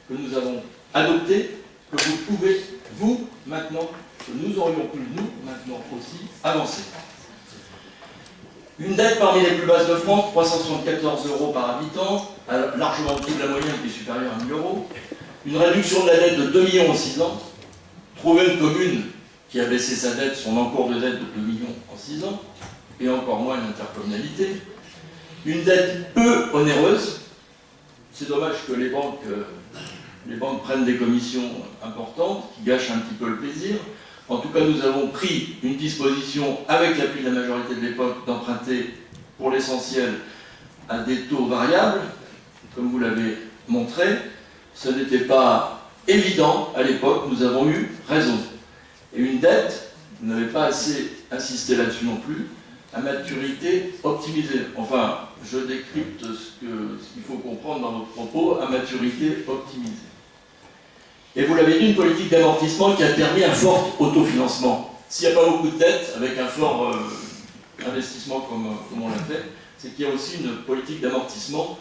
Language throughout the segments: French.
que nous avons adoptées, que vous pouvez, vous, maintenant, que nous aurions pu, nous, maintenant aussi, avancer. Une dette parmi les plus basses de France, 374 € par habitant, largement au-dessus de la moyenne qui est supérieure à 1 000 €. Une réduction de la dette de 2 millions en 6 ans. Trouver une commune qui a baissé sa dette, son encours de dette de 2 millions en 6 ans, et encore moins l'intercommunalité. Une dette peu onéreuse. C'est dommage que les banques prennent des commissions importantes, qui gâchent un petit peu le plaisir. En tout cas, nous avons pris une disposition, avec l'appui de la majorité de l'époque, d'emprunter pour l'essentiel à des taux variables, comme vous l'avez montré. Ce n'était pas évident à l'époque, nous avons eu raison. Et une dette, vous n'avez pas assez insisté là-dessus non plus, à maturité optimisée. Enfin, je décrypte ce qu'il faut comprendre dans votre propos, à maturité optimisée. Et vous l'avez dit, une politique d'amortissement qui a permis un fort autofinancement. S'il n'y a pas beaucoup de dettes, avec un fort investissement comme on l'a fait, c'est qu'il y a aussi une politique d'amortissement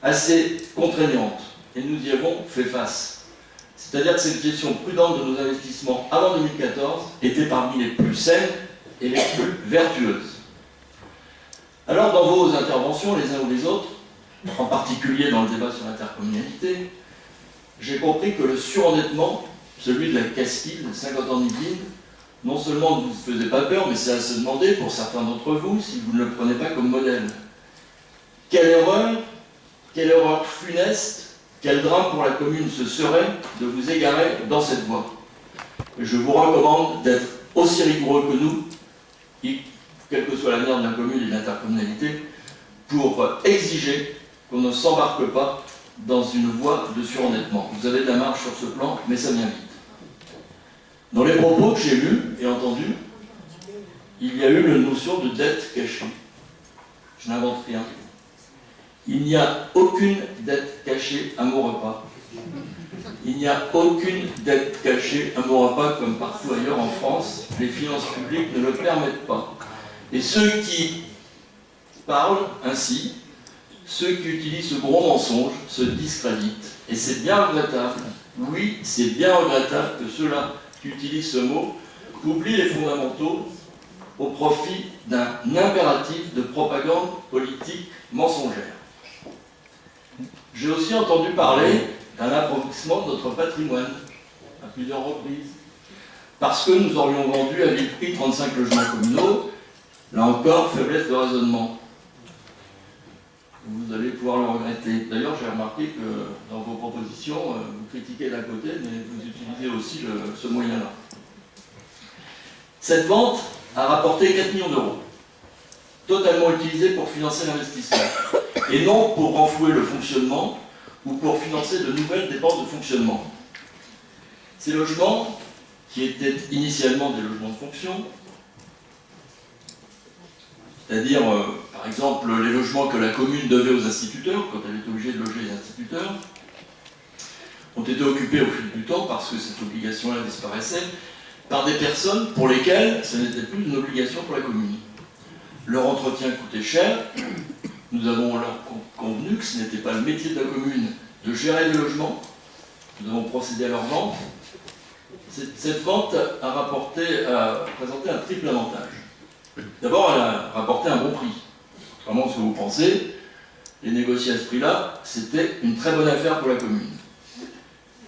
assez contraignante. Et nous y avons fait face. C'est-à-dire que cette gestion prudente de nos investissements avant 2014 était parmi les plus saines et les plus vertueuses. Alors, dans vos interventions, les uns ou les autres, en particulier dans le débat sur l'intercommunalité, j'ai compris que le surendettement, celui de la Castille, de 50 ans d'Yvelines, non seulement ne vous faisait pas peur, mais c'est à se demander, pour certains d'entre vous, si vous ne le prenez pas comme modèle. Quelle erreur funeste, quel drame pour la commune ce serait de vous égarer dans cette voie. Et je vous recommande d'être aussi rigoureux que nous, quel que soit l'avenir de la commune et de l'intercommunalité, pour exiger qu'on ne s'embarque pas dans une voie de surendettement. Vous avez de la marge sur ce plan, mais ça vient vite. Dans les propos que j'ai lus et entendus, il y a eu la notion de dette cachée. Je n'invente rien. Il n'y a aucune dette cachée à mon repas. Il n'y a aucune dette cachée à mon repas, comme partout ailleurs en France. Les finances publiques ne le permettent pas. Et ceux qui parlent ainsi, ceux qui utilisent ce gros mensonge, se discréditent. Et c'est bien regrettable. Oui, c'est bien regrettable que ceux-là qui utilisent ce mot oublient les fondamentaux au profit d'un impératif de propagande politique mensongère. J'ai aussi entendu parler d'un appauvrissement de notre patrimoine à plusieurs reprises. Parce que nous aurions vendu à vil prix 35 logements communaux, là encore, faiblesse de raisonnement. Vous allez pouvoir le regretter. D'ailleurs, j'ai remarqué que dans vos propositions, vous critiquez d'un côté, mais vous utilisez aussi ce moyen-là. Cette vente a rapporté 4 millions d'euros, totalement utilisés pour financer l'investissement, et non pour renflouer le fonctionnement ou pour financer de nouvelles dépenses de fonctionnement. Ces logements, qui étaient initialement des logements de fonction, c'est-à-dire, par exemple, les logements que la commune devait aux instituteurs, quand elle était obligée de loger les instituteurs, ont été occupés au fil du temps, parce que cette obligation-là disparaissait, par des personnes pour lesquelles ce n'était plus une obligation pour la commune. Leur entretien coûtait cher, nous avons alors convenu que ce n'était pas le métier de la commune de gérer des logements, nous avons procédé à leur vente. Cette vente a présenté un triple avantage. D'abord, elle a rapporté un bon prix. Contrairement à ce que vous pensez, les négocier à ce prix-là, c'était une très bonne affaire pour la commune.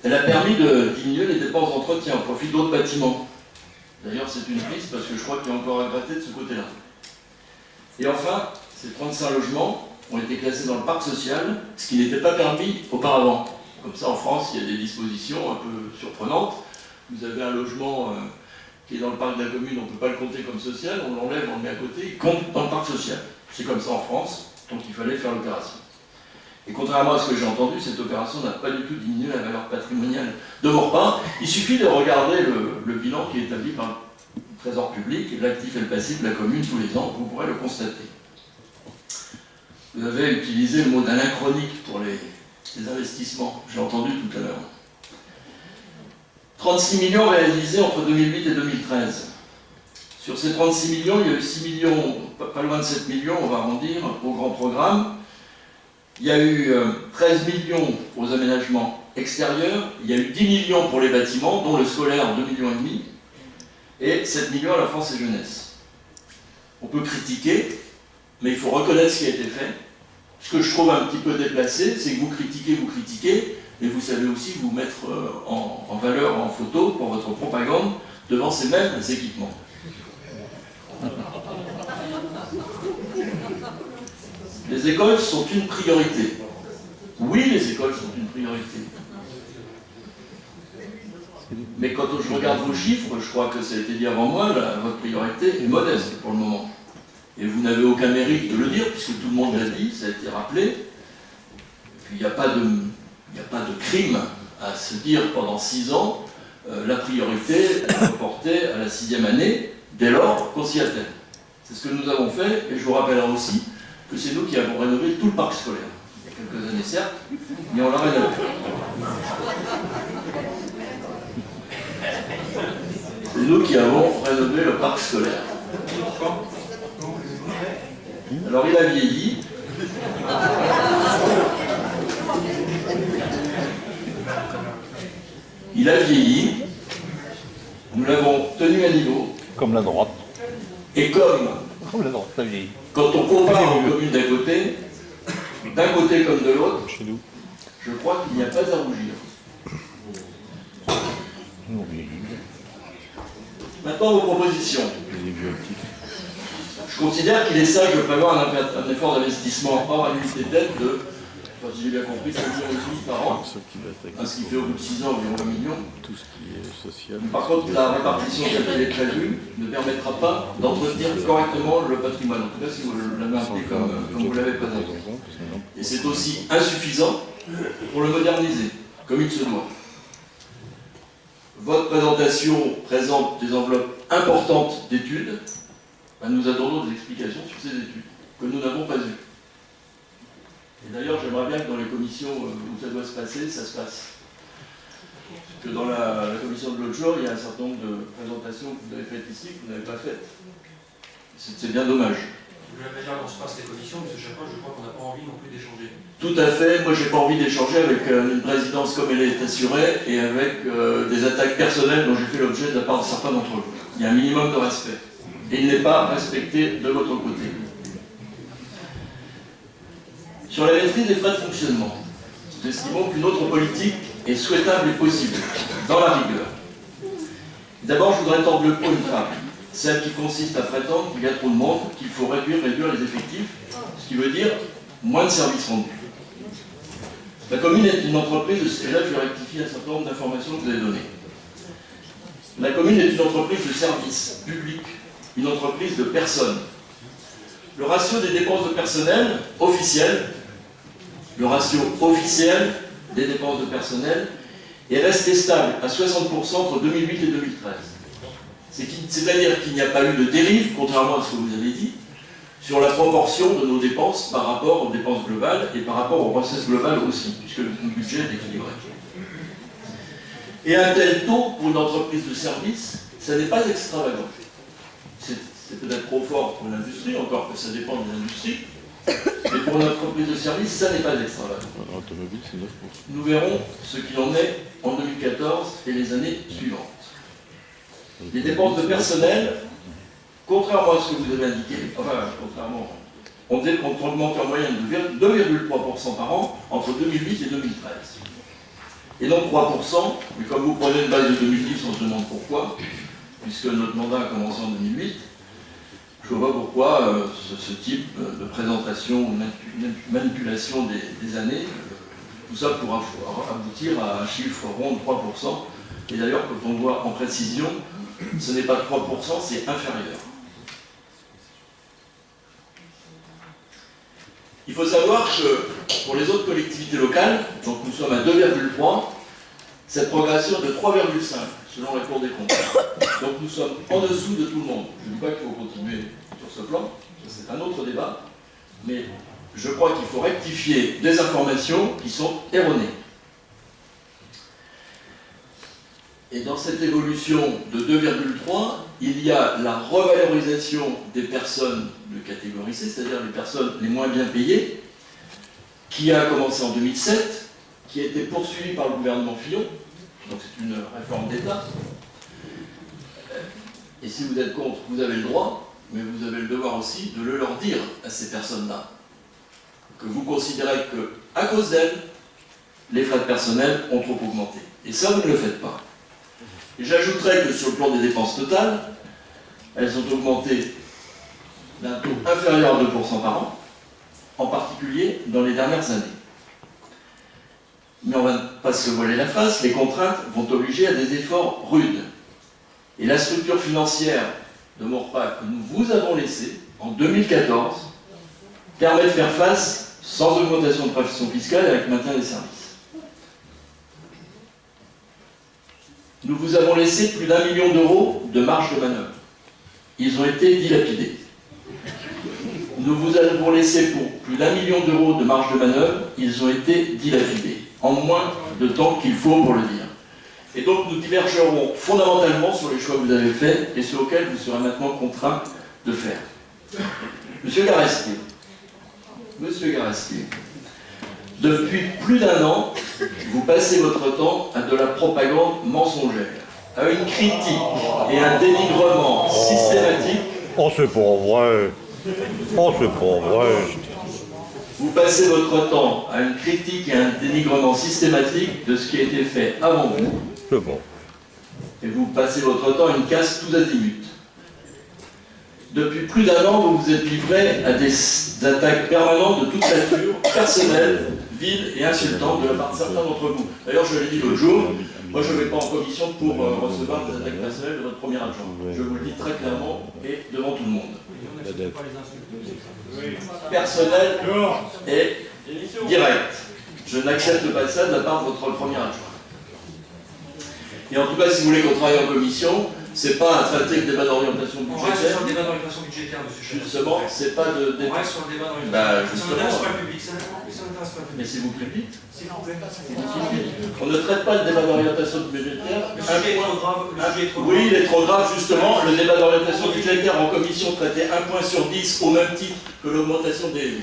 Elle a permis de diminuer les dépenses d'entretien au profit d'autres bâtiments. D'ailleurs, c'est une piste parce que je crois qu'il y a encore à gratter de ce côté-là. Et enfin, ces 35 logements ont été classés dans le parc social, ce qui n'était pas permis auparavant. Comme ça, en France, il y a des dispositions un peu surprenantes. Vous avez un logement qui est dans le parc de la commune, on ne peut pas le compter comme social, on l'enlève, on le met à côté, il compte dans le parc social. C'est comme ça en France, donc il fallait faire l'opération. Et contrairement à ce que j'ai entendu, cette opération n'a pas du tout diminué la valeur patrimoniale de Maurepas. Il suffit de regarder le bilan qui est établi par le Trésor public, l'actif et le passif de la commune tous les ans, vous pourrez le constater. Vous avez utilisé le mot d'anachronique pour les investissements, j'ai entendu tout à l'heure. 36 millions réalisés entre 2008 et 2013. Sur ces 36 millions, il y a eu 6 millions, pas loin de 7 millions, on va arrondir, au grand programme. Il y a eu 13 millions aux aménagements extérieur, il y a eu 10 millions pour les bâtiments, dont le scolaire 2,5 millions, et 7 millions à la France et jeunesse. On peut critiquer, mais il faut reconnaître ce qui a été fait. Ce que je trouve un petit peu déplacé, c'est que vous critiquez, mais vous savez aussi vous mettre en valeur, en photo, pour votre propagande, devant ces mêmes équipements. Les écoles sont une priorité. Oui, les écoles sont une priorité. Mais quand je regarde vos chiffres, je crois que ça a été dit avant moi, votre priorité est modeste pour le moment. Et vous n'avez aucun mérite de le dire, puisque tout le monde l'a dit, ça a été rappelé. Et puis il n'y a pas de crime à se dire pendant 6 ans, la priorité est reportée à la 6e année, dès lors qu'on s'y attelle. C'est ce que nous avons fait, et je vous rappellerai aussi que c'est nous qui avons rénové tout le parc scolaire. Il y a quelques années certes, mais on l'a rénové. C'est nous qui avons rénové le parc scolaire. Alors il a vieilli. Il a vieilli. Nous l'avons tenu à niveau. Comme la droite. Et comme la droite, ça vieillit. Quand on compare aux communes d'un côté comme de l'autre, Chez nous. je crois qu'il n'y a pas à rougir. Nous, on vieillit. Maintenant, vos propositions. Les vieux actifs. Je considère qu'il est sage de prévoir un effort d'investissement hors annuité d'aide de, si j'ai bien compris, 5,5 millions par an, ce qui fait au bout de 6 ans environ 1 million. Tout ce qui est social. Par contre, la répartition telle qu'elle est prévue ne permettra pas d'entretenir correctement le patrimoine, en tout cas si vous l'avez appelé comme vous l'avez présenté. Et c'est aussi insuffisant pour le moderniser, comme il se doit. Votre présentation présente des enveloppes importantes d'études. Nous attendons des explications sur ces études, que nous n'avons pas eues. Et d'ailleurs, j'aimerais bien que dans les commissions où ça doit se passer, ça se passe. Parce que dans la commission de l'autre jour, il y a un certain nombre de présentations que vous avez faites ici que vous n'avez pas faites. C'est bien dommage. De la manière dont se passent les commissions, M. Chapin, je crois qu'on n'a pas envie non plus d'échanger. Tout à fait. Moi, j'ai pas envie d'échanger avec une présidence comme elle est assurée et avec des attaques personnelles dont j'ai fait l'objet de la part de certains d'entre vous. Il y a un minimum de respect. Et il n'est pas respecté de votre côté. Sur la maîtrise des frais de fonctionnement, nous estimons qu'une autre politique est souhaitable et possible, dans la rigueur. D'abord, je voudrais tendre le pot une femme, celle qui consiste à prétendre qu'il y a trop de monde, qu'il faut réduire les effectifs, ce qui veut dire moins de services rendus. La commune est une entreprise, et là je vais rectifier un certain nombre d'informations que vous avez données. La commune est une entreprise de service public, une entreprise de personnes. Le ratio des dépenses de personnel officielles, le ratio officiel des dépenses de personnel est resté stable à 60% entre 2008 et 2013. C'est-à-dire qu'il n'y a pas eu de dérive, contrairement à ce que vous avez dit, sur la proportion de nos dépenses par rapport aux dépenses globales et par rapport aux recettes globales aussi, puisque le budget est équilibré. Et un tel taux pour une entreprise de service, ça n'est pas extravagant. C'est peut-être trop fort pour l'industrie, encore que ça dépend des industries, mais pour une entreprise de service, ça n'est pas extravagant. L'automobile, c'est 9%. Nous verrons ce qu'il en est en 2014 et les années suivantes. Les dépenses de personnel, contrairement à ce que vous avez indiqué, on augmente en moyenne de 2,3% par an entre 2008 et 2013. Et donc 3%, mais comme vous prenez une base de 2010, on se demande pourquoi, puisque notre mandat a commencé en 2008, je ne vois pas pourquoi ce type de présentation ou manipulation des années, tout ça pourra aboutir à un chiffre rond de 3%. Et d'ailleurs, quand on voit en précision, ce n'est pas 3%, c'est inférieur. Il faut savoir que pour les autres collectivités locales, donc nous sommes à 2,3, cette progression est de 3,5 selon la Cour des comptes. Donc nous sommes en dessous de tout le monde. Je ne dis pas qu'il faut continuer sur ce plan, c'est un autre débat, mais je crois qu'il faut rectifier des informations qui sont erronées. Et dans cette évolution de 2,3, il y a la revalorisation des personnes de catégorie C, c'est-à-dire les personnes les moins bien payées, qui a commencé en 2007 qui a été poursuivie par le gouvernement Fillon, donc c'est une réforme d'État. Et si vous êtes contre, vous avez le droit, mais vous avez le devoir aussi de le leur dire à ces personnes-là, que vous considérez que, à cause d'elles, les frais de personnel ont trop augmenté. Et ça, vous ne le faites pas. Et j'ajouterais que sur le plan des dépenses totales, elles ont augmenté d'un taux inférieur à 2% par an, en particulier dans les dernières années. Mais on ne va pas se voiler la face, les contraintes vont obliger à des efforts rudes. Et la structure financière de Maurepas que nous vous avons laissée en 2014 permet de faire face sans augmentation de pression fiscale avec maintien des services. Nous vous avons laissé plus d'1 million d'euros de marge de manœuvre. Ils ont été dilapidés. Nous vous avons laissé pour plus d'1 million d'euros de marge de manœuvre, ils ont été dilapidés, en moins de temps qu'il faut pour le dire. Et donc nous divergerons fondamentalement sur les choix que vous avez faits et sur lesquels vous serez maintenant contraints de faire. Monsieur Garestier, depuis plus d'1 an, vous passez votre temps à de la propagande mensongère, à une critique et un dénigrement systématique. Oh, c'est pas vrai. Oh, c'est pas vrai. Vous passez votre temps à une critique et un dénigrement systématique de ce qui a été fait avant vous. C'est bon. Et vous passez votre temps à une casse tous azimuts. Depuis plus d'1 an, vous vous êtes livré à des attaques permanentes de toute nature, personnelles, viles et insultantes de la part de certains d'entre vous. D'ailleurs, je l'ai dit l'autre jour, moi je ne vais pas en commission pour recevoir des attaques personnelles de votre premier adjoint. Je vous le dis très clairement et devant tout le monde. Personnel et direct. Je n'accepte pas ça de la part de votre premier adjoint. Et en tout cas, si vous voulez qu'on travaille en commission, c'est pas à traiter le débat d'orientation On reste budgétaire. sur le débat d'orientation budgétaire, monsieur Chapin. Justement, c'est pas de On débat. reste sur le débat d'orientation. Bah, Ça justement. n'intéresse pas le public, ça n'intéresse pas le Mais public. s'il vous plaît, vite. S'il vous plaît. On ne traite pas le débat d'orientation budgétaire. Le sujet est trop grave. Le sujet est trop Oui, grave. il est trop grave, justement. Le débat d'orientation budgétaire en commission traitait 1 point sur 10 au même titre que l'augmentation des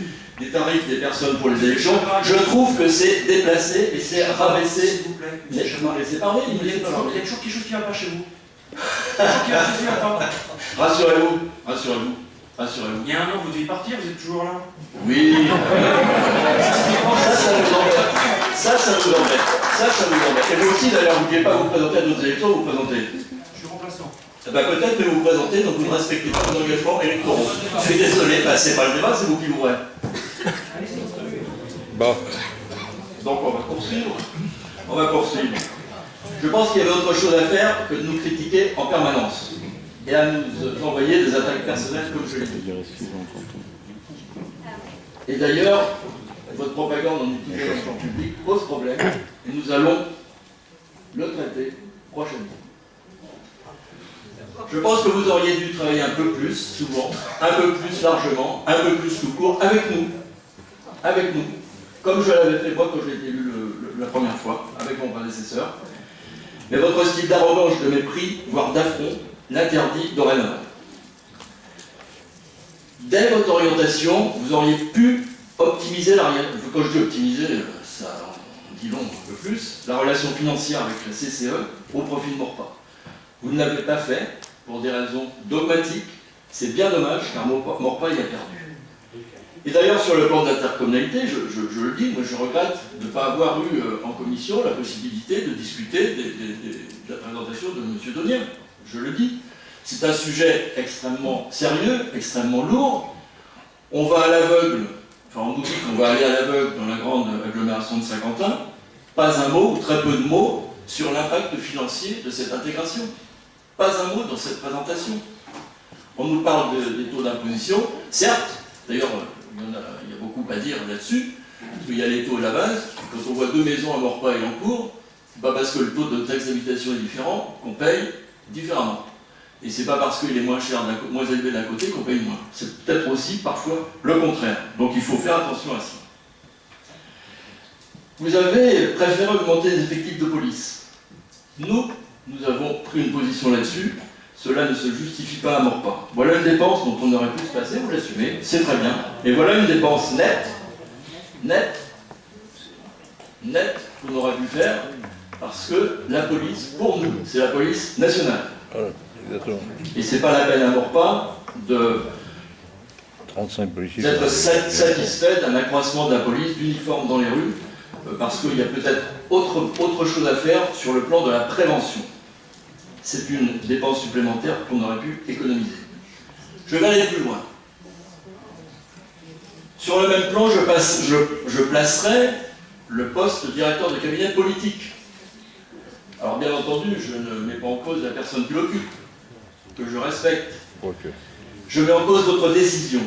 tarifs des personnes pour les élections. Je trouve que c'est déplacé et c'est rabaissé. S'il vous plaît, Mais monsieur je m'en Chapin. laissez parler, Il y a toujours quelque chose qui ne va pas chez vous. Il y a toujours quelque chose qui ne va pas. Rassurez-vous, rassurez-vous, rassurez-vous. Il y a 1 an, vous deviez partir, vous êtes toujours là. Oui. Ça vous embête. Ça vous embête. Ça vous embête. Et vous aussi, d'ailleurs, vous ne pouvez pas vous présenter à d'autres élections, vous présentez. Je suis remplaçant. Eh ben, peut-être que vous vous présentez, donc vous ne respectez pas vos engagements électoraux. Je suis désolé, c'est pas le débat, c'est vous qui l'ouvrez. Bon. Donc on va poursuivre. On va poursuivre. Je pense qu'il y avait autre chose à faire que de nous critiquer en permanence et à nous envoyer des attaques personnelles comme je l'ai dit. Et d'ailleurs, votre propagande en utilisation publique pose problème et nous allons le traiter prochainement. Je pense que vous auriez dû travailler un peu plus souvent, un peu plus largement, un peu plus tout court avec nous. Avec nous. Comme je l'avais fait moi quand j'ai été élu la première fois, avec mon prédécesseur. Mais votre style d'arrogance, de mépris, voire d'affront, l'interdit dorénavant. Dès votre orientation, vous auriez pu optimiser la relation. Quand je dis optimiser, ça en dit long un peu plus, la relation financière avec la CCE au profit de Maurepas. Vous ne l'avez pas fait pour des raisons dogmatiques. C'est bien dommage car Maurepas y a perdu. Et d'ailleurs, sur le plan d'intercommunalité, je le dis, moi je regrette de ne pas avoir eu en commission la possibilité de discuter de la présentation de M. Donien. Je le dis. C'est un sujet extrêmement sérieux, extrêmement lourd. On va à l'aveugle, enfin on nous dit qu'on va aller à l'aveugle dans la grande agglomération de Saint-Quentin. Pas un mot, ou très peu de mots, sur l'impact financier de cette intégration. Pas un mot dans cette présentation. On nous parle des taux d'imposition, certes, d'ailleurs, il y a beaucoup à dire là-dessus, parce qu'il y a les taux à la base. Quand on voit 2 maisons à Maurepas et en cours, c'est pas parce que le taux de taxe d'habitation est différent qu'on paye différemment. Et c'est pas parce qu'il est moins cher, moins élevé d'un côté qu'on paye moins. C'est peut-être aussi parfois le contraire. Donc il faut faire attention à ça. Vous avez préféré augmenter les effectifs de police. Nous avons pris une position là-dessus. Cela ne se justifie pas à Maurepas. Voilà une dépense dont on aurait pu se passer, vous l'assumez, c'est très bien. Et voilà une dépense nette qu'on aurait pu faire, parce que la police, pour nous, c'est la police nationale. Voilà, exactement. Et c'est pas la peine à Maurepas de 35 policiers. d'être satisfait d'un accroissement de la police, d'uniformes dans les rues, parce qu'il y a peut-être autre chose à faire sur le plan de la prévention. C'est une dépense supplémentaire qu'on aurait pu économiser. Je vais aller plus loin. Sur le même plan, je placerai le poste de directeur de cabinet politique. Alors bien entendu, je ne mets pas en cause la personne qui l'occupe, que je respecte. Ok. Je mets en cause votre décision.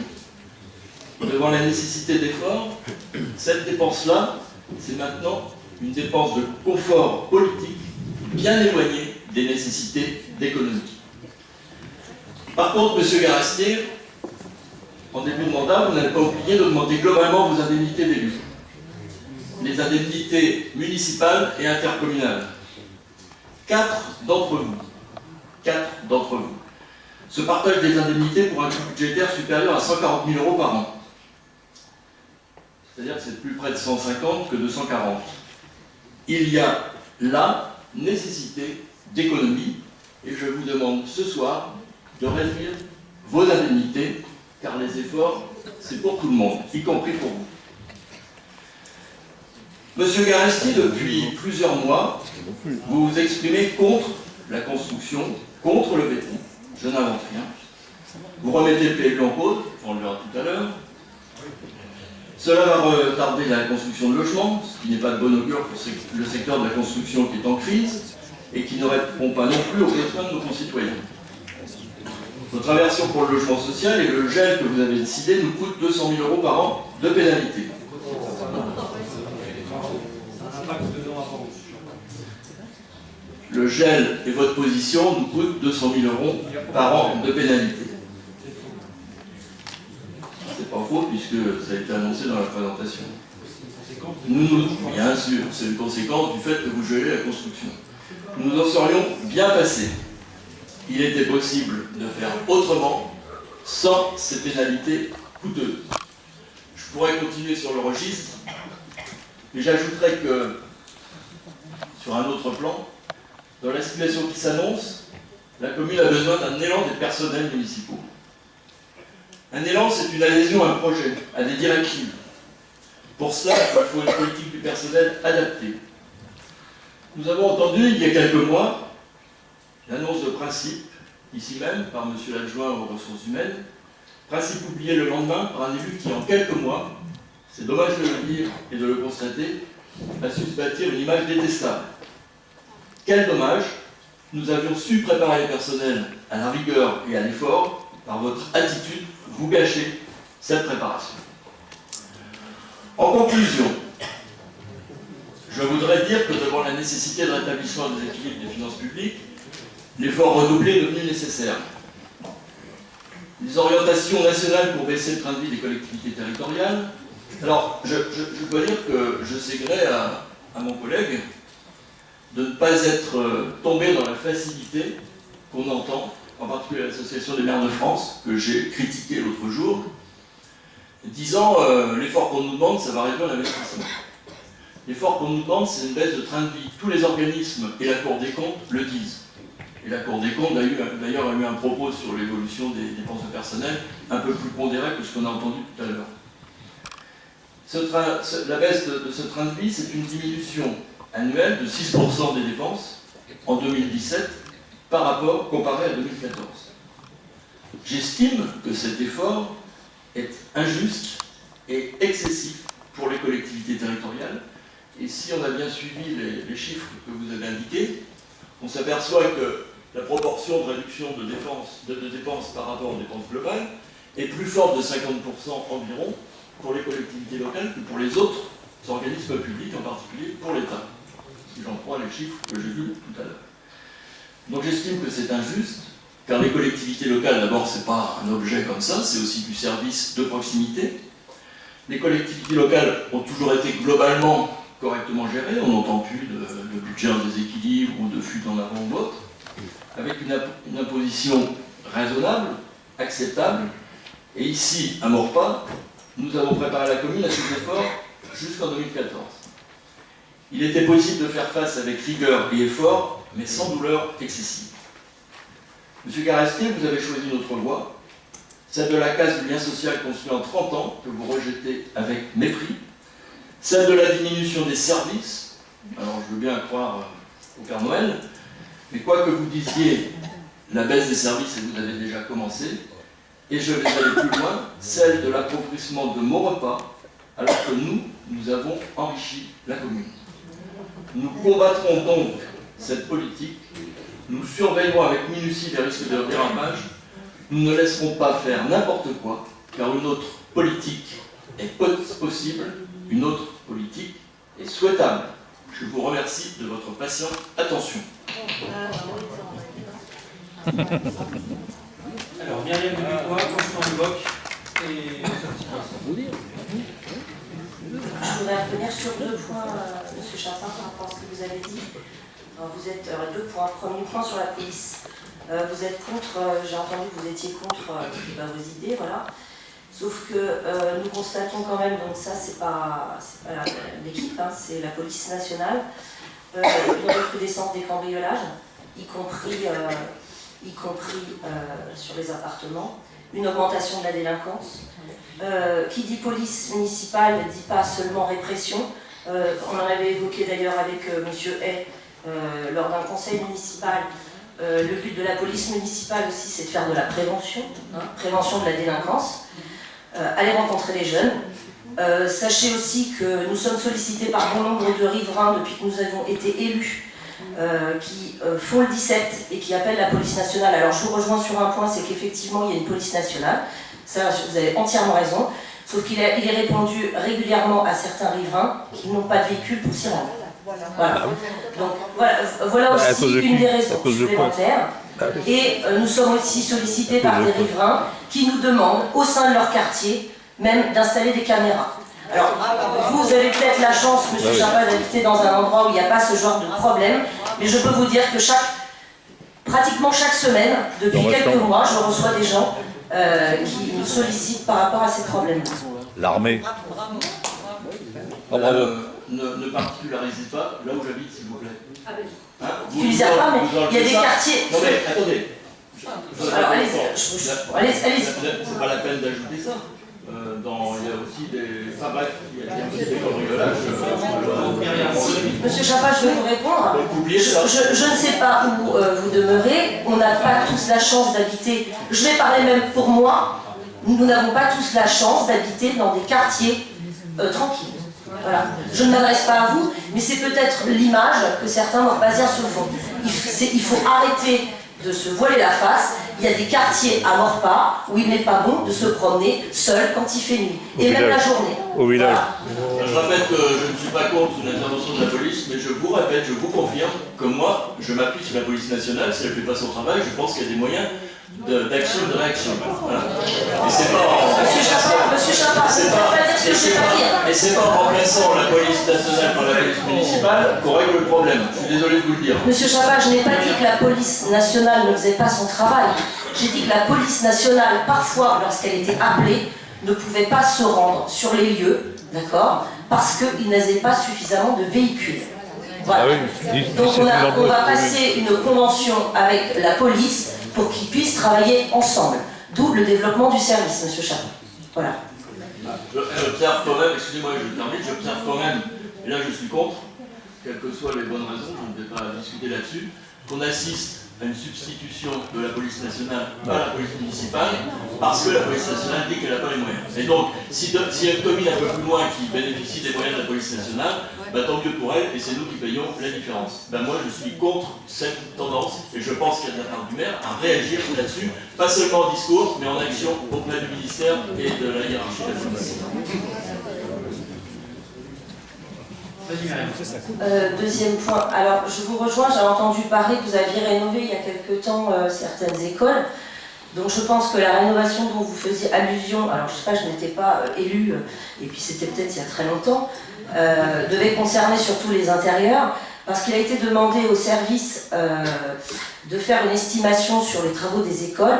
Devant la nécessité d'effort, cette dépense-là, c'est maintenant une dépense de confort politique bien éloignée des nécessités d'économie. Par contre, M. Garastier, en début de mandat, vous n'avez pas oublié d'augmenter globalement vos indemnités d'élus. Les indemnités municipales et intercommunales. 4 d'entre vous se partagent des indemnités pour un coût budgétaire supérieur à 140 000 € par an. C'est-à-dire que c'est plus près de 150 que de 140. Il y a là nécessité d'économie et je vous demande ce soir de réduire vos indemnités car les efforts, c'est pour tout le monde, y compris pour vous. Monsieur Garastier, depuis plusieurs mois, vous vous exprimez contre la construction, contre le béton. Je n'invente rien. Vous remettez le PLU en cause, on le verra tout à l'heure. Cela va retarder la construction de logements, ce qui n'est pas de bon augure pour le secteur de la construction qui est en crise et qui ne répond pas non plus aux besoins de nos concitoyens. Votre aversion pour le logement social et le gel que vous avez décidé nous coûte 200 000 € par an de pénalité. Le gel et votre position nous coûtent 200 000 € par an de pénalité. C'est pas faux puisque ça a été annoncé dans la présentation. Bien sûr, c'est une conséquence du fait que vous gelez la construction. Nous en serions bien passés. Il était possible de faire autrement sans ces pénalités coûteuses. Je pourrais continuer sur le registre, mais j'ajouterais que, sur un autre plan, dans la situation qui s'annonce, la commune a besoin d'un élan des personnels municipaux. Un élan, c'est une adhésion à un projet, à des directives. Pour cela, il faut une politique du personnel adaptée. Nous avons entendu, il y a quelques mois, l'annonce de principe, ici même, par M. l'adjoint aux ressources humaines, principe oublié le lendemain par un élu qui, en quelques mois, c'est dommage de le dire et de le constater, a su se bâtir une image détestable. Quel dommage, nous avions su préparer les personnels à la rigueur et à l'effort, par votre attitude, vous gâchez cette préparation. En conclusion, je voudrais dire que devant la nécessité de rétablissement des équilibres des finances publiques, l'effort redoublé est devenu nécessaire. Les orientations nationales pour baisser le train de vie des collectivités territoriales. Alors, je dois dire que je sais gré à mon collègue de ne pas être tombé dans la facilité qu'on entend, en particulier l'Association des maires de France, que j'ai critiqué l'autre jour, disant l'effort qu'on nous demande, ça va réduire l'investissement. L'effort qu'on nous demande, c'est une baisse de train de vie. Tous les organismes et la Cour des comptes le disent. Et la Cour des comptes, d'ailleurs, a eu un propos sur l'évolution des dépenses de personnel un peu plus pondéré que ce qu'on a entendu tout à l'heure. La baisse de ce train de vie, c'est une diminution annuelle de 6% des dépenses en 2017 comparé à 2014. J'estime que cet effort est injuste et excessif pour les collectivités territoriales. Et si on a bien suivi les chiffres que vous avez indiqués, on s'aperçoit que la proportion de réduction de dépenses par rapport aux dépenses globales est plus forte de 50% environ pour les collectivités locales que pour les autres organismes publics, en particulier pour l'État. Si j'en crois les chiffres que j'ai vus tout à l'heure. Donc j'estime que c'est injuste, car les collectivités locales, d'abord, c'est pas un objet comme ça, c'est aussi du service de proximité. Les collectivités locales ont toujours été globalement correctement gérées, on n'entend plus de budget en déséquilibre ou de fuite en avant ou autre, avec une imposition raisonnable, acceptable, et ici, à Maurepas, nous avons préparé la commune à ces efforts jusqu'en 2014. Il était possible de faire face avec rigueur et effort, mais sans douleur excessive. Monsieur Carrestier, vous avez choisi une autre voie, celle de la casse du lien social construit en 30 ans, que vous rejetez avec mépris, celle de la diminution des services. Alors je veux bien croire au Père Noël, mais quoi que vous disiez, la baisse des services, et vous avez déjà commencé, et je vais aller plus loin, celle de l'appauvrissement de nos repas, alors que nous avons enrichi la commune. Nous combattrons donc cette politique, nous surveillerons avec minutie les risques de dérapage, nous ne laisserons pas faire n'importe quoi, car une autre politique est possible, une autre politique est souhaitable. Je vous remercie de votre patiente attention. Alors, Myriam Dubuquois, Constant Duboc et Je voudrais revenir sur 2 points, M. Chapin, par rapport à ce que vous avez dit. Alors, vous êtes 2 points. Premier point sur la police. Vous êtes contre, j'ai entendu que vous étiez contre vos idées, voilà. Sauf que nous constatons quand même, donc ça c'est pas l'équipe, hein, c'est la police nationale, une recrudescence des cambriolages, y compris sur les appartements, une augmentation de la délinquance. Qui dit police municipale ne dit pas seulement répression. On en avait évoqué d'ailleurs avec M. Hay lors d'un conseil municipal. Le but de la police municipale aussi, c'est de faire de la prévention, hein, prévention de la délinquance. Aller rencontrer les jeunes. Sachez aussi que nous sommes sollicités par bon nombre de riverains depuis que nous avons été élus qui font le 17 et qui appellent la police nationale. Alors je vous rejoins sur un point, c'est qu'effectivement il y a une police nationale, ça vous avez entièrement raison, sauf qu'il est répondu régulièrement à certains riverains qui n'ont pas de véhicule pour s'y rendre. Voilà. Donc voilà aussi une des raisons supplémentaires. Et nous sommes aussi sollicités par des riverains qui nous demandent, au sein de leur quartier, même d'installer des caméras. Alors, vous avez peut-être la chance, M. Chapin, d'habiter dans un endroit où il n'y a pas ce genre de problème, mais je peux vous dire que pratiquement chaque semaine, depuis quelques mois, je reçois des gens qui nous sollicitent par rapport à ces problèmes. L'armée. Ne particularisez pas là où j'habite, s'il vous plaît. Hein, Utilisez pas, mais il y a des quartiers. Non mais attendez. Alors allez-y. C'est pas la peine d'ajouter ça. Il y a aussi des. Enfin bref, il y a aussi des cambriolages. Monsieur Chapin, je vais vous répondre. Je ne sais pas où vous demeurez. On n'a pas tous la chance d'habiter. Je vais parler même pour moi. Nous n'avons pas tous la chance d'habiter dans des quartiers tranquilles. Voilà. Je ne m'adresse pas à vous, mais c'est peut-être l'image que certains Morpasiens se font. Il faut arrêter de se voiler la face. Il y a des quartiers à Morpas où il n'est pas bon de se promener seul quand il fait nuit, et même la journée. Au village. Voilà. Je répète que je ne suis pas contre une intervention de la police, mais je vous répète, je vous confirme que moi, je m'appuie sur la police nationale. Si elle ne fait pas son travail, je pense qu'il y a des moyens d'action et de réaction. Voilà. Et c'est pas Monsieur Chapin, vous ne pouvez pas dire ce que je vais pas dire. Et c'est pas en remplaçant la police nationale par la police municipale qu'on règle le problème. Je suis désolé de vous le dire. Monsieur Chapin, je n'ai pas dit que la police nationale ne faisait pas son travail. J'ai dit que la police nationale, parfois, lorsqu'elle était appelée, ne pouvait pas se rendre sur les lieux, d'accord, parce qu'ils n'avaient pas suffisamment de véhicules. Voilà. Ah oui, donc on va passer une convention avec la police pour qu'ils puissent travailler ensemble. D'où le développement du service, Monsieur Chapin. Voilà. J'observe quand même, excusez-moi, je termine, j'observe quand même, et là je suis contre, quelles que soient les bonnes raisons, je ne vais pas discuter là-dessus, qu'on assiste à une substitution de la police nationale à la police municipale, parce que la police nationale dit qu'elle n'a pas les moyens. Et donc, si il y a une commune un peu plus loin qui bénéficie des moyens de la police nationale, bah, tant mieux pour elle, et c'est nous qui payons la différence. Ben, moi, je suis contre cette tendance, et je pense qu'il y a de la part du maire à réagir là-dessus, pas seulement en discours, mais en action auprès du ministère et de la hiérarchie de la police. Deuxième point, alors je vous rejoins, j'ai entendu parler que vous aviez rénové il y a quelque temps certaines écoles. Donc je pense que la rénovation dont vous faisiez allusion, alors je ne sais pas, je n'étais pas élue, et puis c'était peut-être il y a très longtemps, devait concerner surtout les intérieurs, parce qu'il a été demandé au service de faire une estimation sur les travaux des écoles,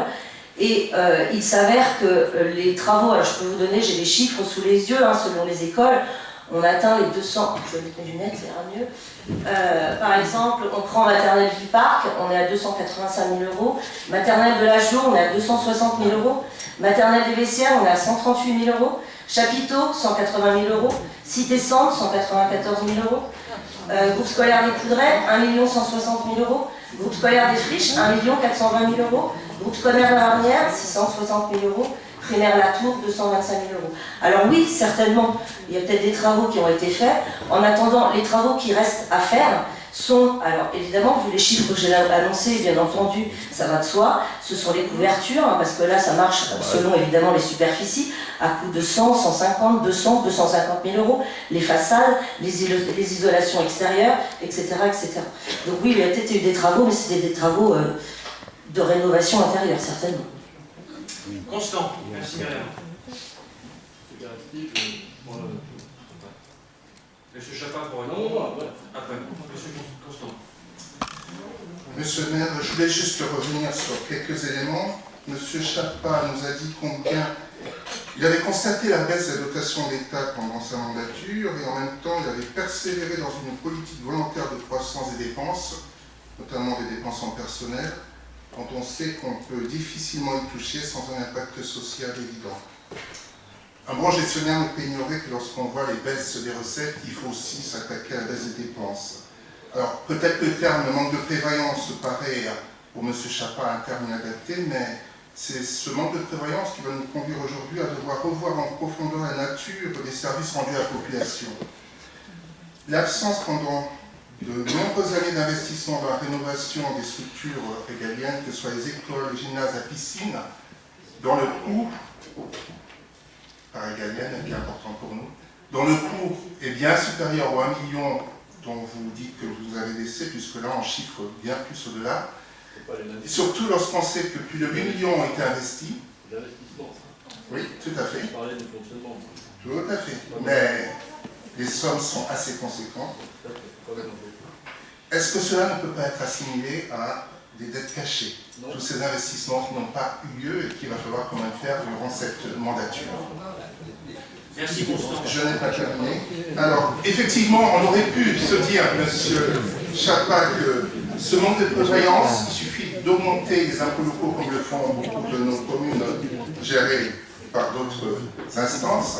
et il s'avère que les travaux, alors je peux vous donner, j'ai les chiffres sous les yeux, hein, selon les écoles, on atteint les 200, je vais mettre mes lunettes, ça ira mieux. Par exemple, on prend maternelle du parc, on est à 285 000 euros. Maternelle de l'âge on est à 260 000 euros. Maternelle des vestiaires, on est à 138 000 euros. Chapiteau, 180 000 euros. Cité Centre, 194 000 euros. Groupe scolaire des Coudrais, 1 160 000 euros. Groupe scolaire des Friches, 1 420 000 euros. Groupe scolaire de la Marnière, 660 000 euros. Primaire La Tour, 225 000 euros. Alors oui, certainement, il y a peut-être des travaux qui ont été faits. En attendant, les travaux qui restent à faire sont, alors évidemment, vu les chiffres que j'ai annoncés, bien entendu, ça va de soi, ce sont les couvertures, hein, parce que là, ça marche selon évidemment les superficies, à coût de 100, 150, 200, 250 000 euros, les façades, les isolations extérieures, etc., etc. Donc oui, il y a peut-être eu des travaux, mais c'était des travaux de rénovation intérieure, certainement. Constant, merci Myriam. Monsieur Chapa pour répondre. Après, monsieur Constant. Monsieur le maire, je voulais juste revenir sur quelques éléments. Monsieur Chapa nous a dit combien il avait constaté la baisse des dotations d'État pendant sa mandature et en même temps il avait persévéré dans une politique volontaire de croissance des dépenses, notamment des dépenses en personnel, quand on sait qu'on peut difficilement y toucher sans un impact social évident. Un bon gestionnaire ne peut ignorer que lorsqu'on voit les baisses des recettes, il faut aussi s'attaquer à la baisse des dépenses. Alors peut-être que le terme manque de prévoyance paraît pour M. Chapa un terme inadapté, mais c'est ce manque de prévoyance qui va nous conduire aujourd'hui à devoir revoir en profondeur la nature des services rendus à la population. L'absence pendant de nombreuses années d'investissement dans la rénovation des structures régaliennes, que ce soit les écoles, les gymnases, la piscine, dont le coût, par régalienne, qui est important pour nous, dont le coût est bien supérieur aux 1 million dont vous dites que vous avez laissé, puisque là on chiffre bien plus au-delà. Et surtout lorsqu'on sait que plus de 8 millions ont été investis. Oui, tout à fait. Tout à fait. Mais les sommes sont assez conséquentes. Est-ce que cela ne peut pas être assimilé à des dettes cachées? Tous ces investissements qui n'ont pas eu lieu et qu'il va falloir quand même faire durant cette mandature. Merci Constant. Je n'ai pas terminé. Alors, effectivement, on aurait pu se dire, monsieur Chapa, que ce manque de prévoyance, il suffit d'augmenter les impôts locaux comme le font beaucoup de nos communes gérées par d'autres instances,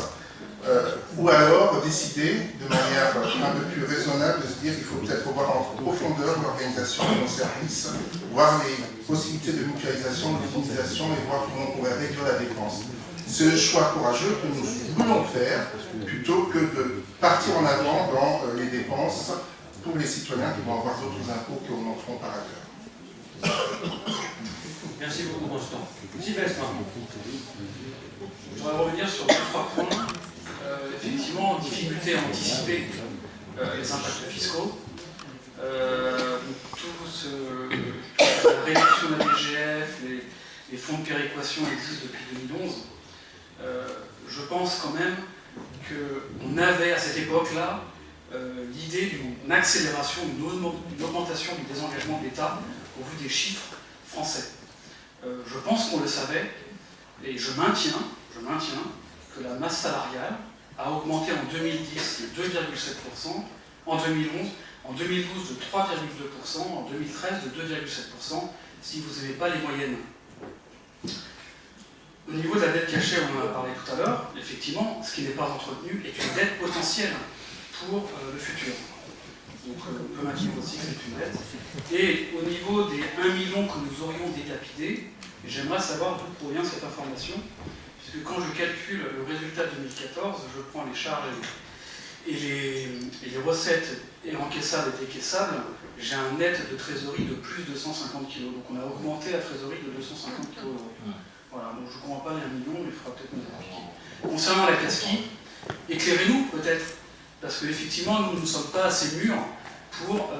ou alors décider de manière un peu plus raisonnable de se dire qu'il faut peut-être revoir en profondeur l'organisation de nos services, voir les possibilités de mutualisation, d'optimisation et voir comment on pourrait réduire la dépense. C'est le choix courageux que nous voulons faire plutôt que de partir en avant dans les dépenses pour les citoyens qui vont avoir d'autres impôts qui augmenteront par ailleurs. Merci beaucoup Constant. Sylvestre. Je voudrais revenir sur 2-3 points. Effectivement, difficulté à anticiper les impacts fiscaux. La réduction de la DGF, les fonds de péréquation existent depuis 2011. Je pense quand même qu'on avait à cette époque-là l'idée d'une accélération, d'une augmentation du désengagement de l'État au vu des chiffres français. Je pense qu'on le savait et je maintiens que la masse salariale a augmenté en 2010 de 2,7%, en 2011, en 2012 de 3,2%, en 2013 de 2,7%, si vous n'avez pas les moyennes. Au niveau de la dette cachée, on en a parlé tout à l'heure, effectivement, ce qui n'est pas entretenu est une dette potentielle pour le futur. Donc on peut m'inquiéter aussi que c'est une dette. Et au niveau des 1 million que nous aurions dilapidés, j'aimerais savoir d'où provient cette information, puisque quand je calcule le résultat 2014, je prends les charges et les recettes encaissables et décaissables, j'ai un net de trésorerie de plus de 150 kg. Donc on a augmenté la trésorerie de 250 kg. Voilà, donc je ne comprends pas les 1 million, mais il faudra peut-être nous expliquer. Concernant la casquille, éclairez-nous peut-être, parce qu'effectivement, nous ne sommes pas assez mûrs pour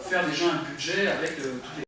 faire déjà un budget avec toutes les